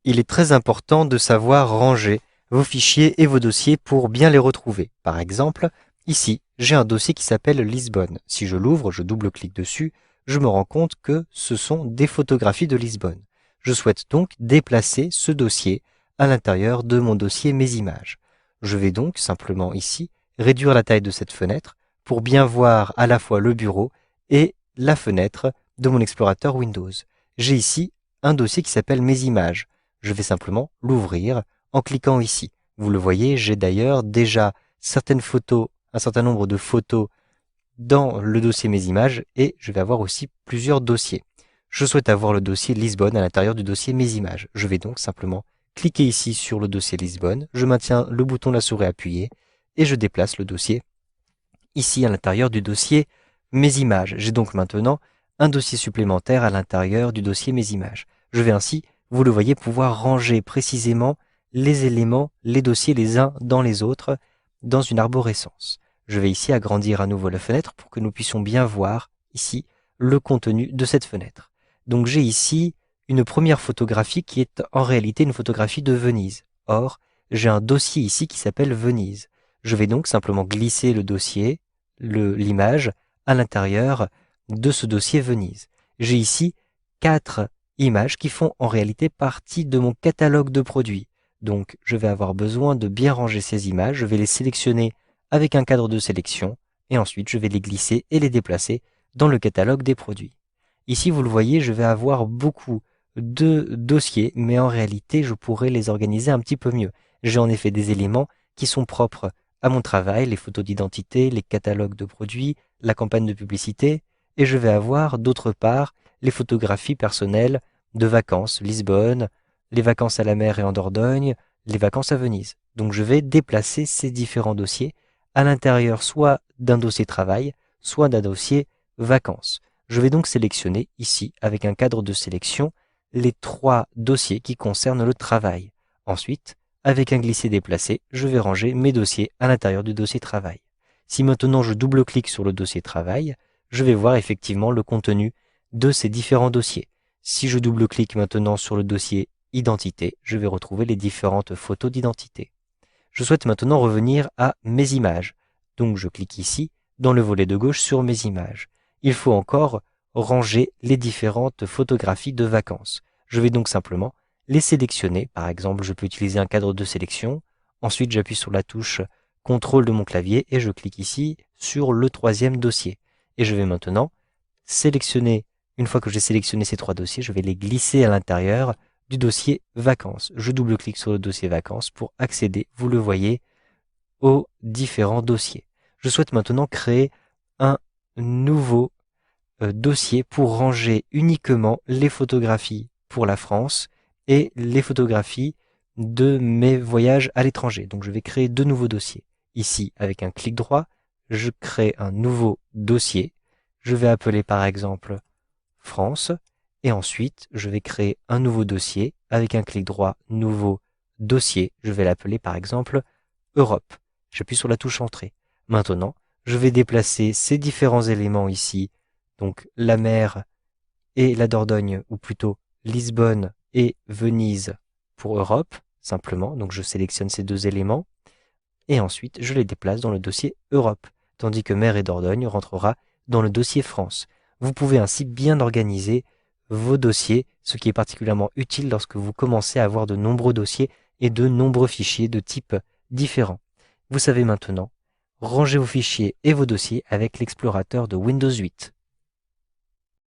Il est très important de savoir ranger vos fichiers et vos dossiers pour bien les retrouver. Par exemple, ici, j'ai un dossier qui s'appelle Lisbonne. Si je l'ouvre, je double-clique dessus, je me rends compte que ce sont des photographies de Lisbonne. Je souhaite donc déplacer ce dossier à l'intérieur de mon dossier Mes images. Je vais donc simplement ici réduire la taille de cette fenêtre pour bien voir à la fois le bureau et la fenêtre de mon explorateur Windows. J'ai ici un dossier qui s'appelle Mes images. Je vais simplement l'ouvrir en cliquant ici. Vous le voyez, j'ai d'ailleurs déjà certaines photos, un certain nombre de photos dans le dossier Mes images et je vais avoir aussi plusieurs dossiers. Je souhaite avoir le dossier Lisbonne à l'intérieur du dossier Mes images. Je vais donc simplement cliquer ici sur le dossier Lisbonne, je maintiens le bouton de la souris appuyé et je déplace le dossier ici à l'intérieur du dossier Mes images. J'ai donc maintenant un dossier supplémentaire à l'intérieur du dossier Mes images. Je vais ainsi, vous le voyez, pouvoir ranger précisément les éléments, les dossiers les uns dans les autres dans une arborescence. Je vais ici agrandir à nouveau la fenêtre pour que nous puissions bien voir ici le contenu de cette fenêtre. Donc j'ai ici une première photographie qui est en réalité une photographie de Venise. Or, j'ai un dossier ici qui s'appelle Venise. Je vais donc simplement glisser le dossier, l'image, à l'intérieur de ce dossier Venise. J'ai ici 4 images qui font en réalité partie de mon catalogue de produits. Donc je vais avoir besoin de bien ranger ces images, je vais les sélectionner avec un cadre de sélection et ensuite je vais les glisser et les déplacer dans le catalogue des produits. Ici vous le voyez, je vais avoir beaucoup de dossiers, mais en réalité je pourrais les organiser un petit peu mieux. J'ai en effet des éléments qui sont propres à mon travail, les photos d'identité, les catalogues de produits, la campagne de publicité, et je vais avoir d'autre part les photographies personnelles de vacances, Lisbonne, les vacances à la mer et en Dordogne, les vacances à Venise. Donc je vais déplacer ces différents dossiers à l'intérieur soit d'un dossier travail, soit d'un dossier vacances. Je vais donc sélectionner ici, avec un cadre de sélection, les 3 dossiers qui concernent le travail. Ensuite, avec un glisser-déplacer, je vais ranger mes dossiers à l'intérieur du dossier travail. Si maintenant je double-clique sur le dossier travail, je vais voir effectivement le contenu de ces différents dossiers. Si je double-clique maintenant sur le dossier identité, je vais retrouver les différentes photos d'identité. Je souhaite maintenant revenir à mes images. Donc je clique ici, dans le volet de gauche, sur mes images. Il faut encore ranger les différentes photographies de vacances. Je vais donc simplement les sélectionner. Par exemple, je peux utiliser un cadre de sélection. Ensuite, j'appuie sur la touche CTRL de mon clavier et je clique ici sur le 3e dossier. Et je vais maintenant sélectionner, une fois que j'ai sélectionné ces 3 dossiers, je vais les glisser à l'intérieur du dossier vacances. Je double-clique sur le dossier vacances pour accéder, vous le voyez, aux différents dossiers. Je souhaite maintenant créer un nouveau dossier pour ranger uniquement les photographies pour la France et les photographies de mes voyages à l'étranger. Donc je vais créer 2 nouveaux dossiers. Ici, avec un clic droit, je crée un nouveau dossier. Je vais appeler par exemple France et ensuite je vais créer un nouveau dossier avec un clic droit, nouveau dossier. Je vais l'appeler par exemple Europe. J'appuie sur la touche Entrée. Maintenant, je vais déplacer ces différents éléments ici, donc la mer et la Dordogne, ou plutôt Lisbonne et Venise pour Europe, simplement. Donc je sélectionne ces 2 éléments et ensuite je les déplace dans le dossier Europe, tandis que mer et Dordogne rentrera dans le dossier France. Vous pouvez ainsi bien organiser vos dossiers, ce qui est particulièrement utile lorsque vous commencez à avoir de nombreux dossiers et de nombreux fichiers de types différents. Vous savez maintenant ranger vos fichiers et vos dossiers avec l'explorateur de Windows 8.